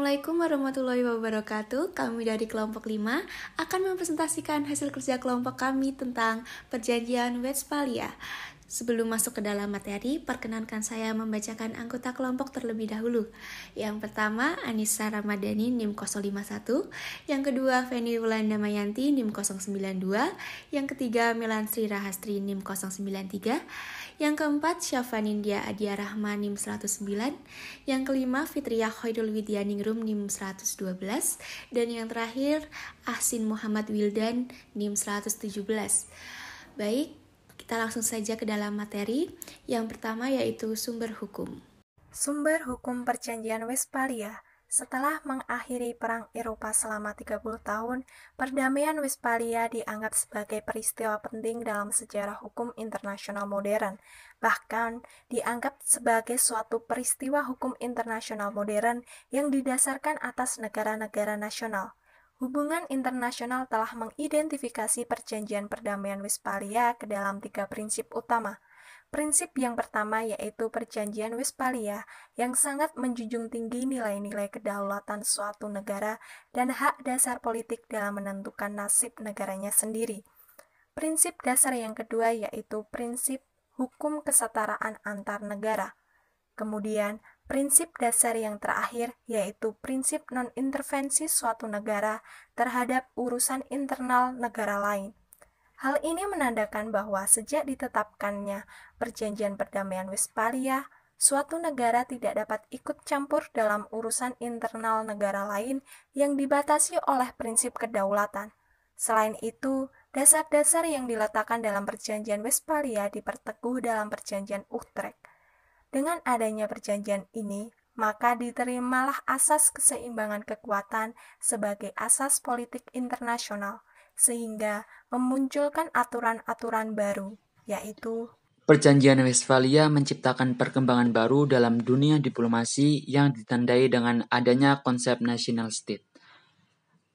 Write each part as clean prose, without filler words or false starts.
Assalamualaikum warahmatullahi wabarakatuh. Kami dari kelompok 5 akan mempresentasikan hasil kerja kelompok kami tentang Perjanjian Westphalia. Sebelum masuk ke dalam materi, perkenankan saya membacakan anggota kelompok terlebih dahulu. Yang pertama, Anissa Ramadhani NIM 051. Yang kedua, Feni Wulanda Mayanti NIM 092. Yang ketiga, Melansri Rahastri NIM 093. Yang keempat, Syafanindya Adia Rahman NIM 109. Yang kelima, Fitriah Khairul Widyaningrum NIM 112. Dan yang terakhir, Ahsin Muhammad Wildan NIM 117. Baik, kita langsung saja ke dalam materi. Yang pertama yaitu sumber hukum. Sumber hukum Perjanjian Westphalia. Setelah mengakhiri Perang Eropa selama 30 tahun, perdamaian Westphalia dianggap sebagai peristiwa penting dalam sejarah hukum internasional modern. Bahkan dianggap sebagai suatu peristiwa hukum internasional modern yang didasarkan atas negara-negara nasional. Hubungan internasional telah mengidentifikasi Perjanjian Perdamaian Westphalia ke dalam 3 prinsip utama. Prinsip yang pertama yaitu Perjanjian Westphalia yang sangat menjunjung tinggi nilai-nilai kedaulatan suatu negara dan hak dasar politik dalam menentukan nasib negaranya sendiri. Prinsip dasar yang kedua yaitu prinsip hukum kesetaraan antar negara. Kemudian, prinsip dasar yang terakhir yaitu prinsip non-intervensi suatu negara terhadap urusan internal negara lain. Hal ini menandakan bahwa sejak ditetapkannya Perjanjian Perdamaian Westphalia, suatu negara tidak dapat ikut campur dalam urusan internal negara lain yang dibatasi oleh prinsip kedaulatan. Selain itu, dasar-dasar yang diletakkan dalam Perjanjian Westphalia diperteguh dalam Perjanjian Utrecht. Dengan adanya perjanjian ini, maka diterimalah asas keseimbangan kekuatan sebagai asas politik internasional, sehingga memunculkan aturan-aturan baru, yaitu Perjanjian Westphalia menciptakan perkembangan baru dalam dunia diplomasi yang ditandai dengan adanya konsep national state.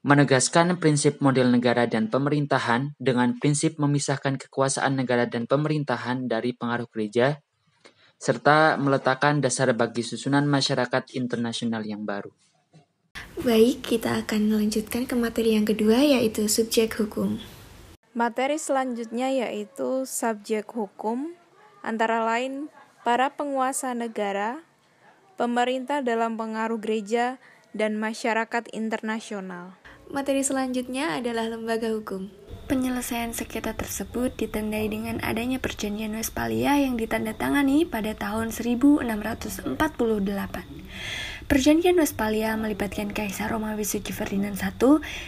Menegaskan prinsip model negara dan pemerintahan dengan prinsip memisahkan kekuasaan negara dan pemerintahan dari pengaruh gereja, serta meletakkan dasar bagi susunan masyarakat internasional yang baru. Baik, kita akan melanjutkan ke materi yang kedua yaitu subjek hukum. Materi selanjutnya yaitu subjek hukum, antara lain para penguasa negara, pemerintah dalam pengaruh gereja, dan masyarakat internasional. Materi selanjutnya adalah lembaga hukum. Penyelesaian sengketa tersebut ditandai dengan adanya Perjanjian Westphalia yang ditandatangani pada tahun 1648. Perjanjian Westphalia melibatkan Kaisar Romawi Suci Ferdinand I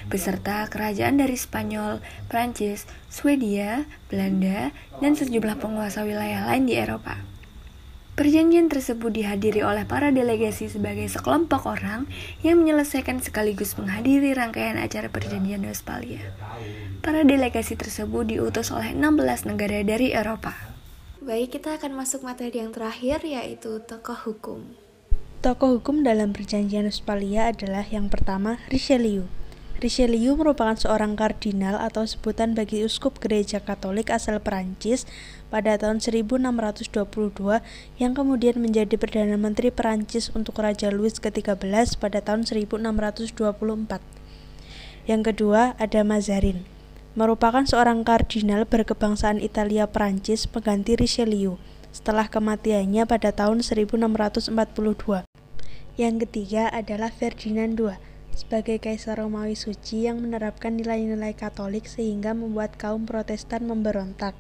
beserta kerajaan dari Spanyol, Prancis, Swedia, Belanda, dan sejumlah penguasa wilayah lain di Eropa. Perjanjian tersebut dihadiri oleh para delegasi sebagai sekelompok orang yang menyelesaikan sekaligus menghadiri rangkaian acara Perjanjian Westphalia. Para delegasi tersebut diutus oleh 16 negara dari Eropa. Baik, kita akan masuk materi yang terakhir yaitu tokoh hukum. Tokoh hukum dalam Perjanjian Westphalia adalah yang pertama, Richelieu. Richelieu merupakan seorang kardinal atau sebutan bagi uskup gereja Katolik asal Perancis pada tahun 1622 yang kemudian menjadi Perdana Menteri Perancis untuk Raja Louis ke-13 pada tahun 1624. Yang kedua ada Mazarin, merupakan seorang kardinal berkebangsaan Italia Perancis pengganti Richelieu setelah kematiannya pada tahun 1642. Yang ketiga adalah Ferdinand II, sebagai Kaisar Romawi Suci yang menerapkan nilai-nilai Katolik sehingga membuat kaum Protestan memberontak.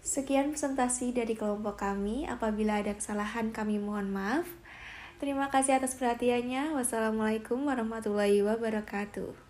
Sekian presentasi dari kelompok kami. Apabila ada kesalahan kami mohon maaf. Terima kasih atas perhatiannya. Wassalamualaikum warahmatullahi wabarakatuh.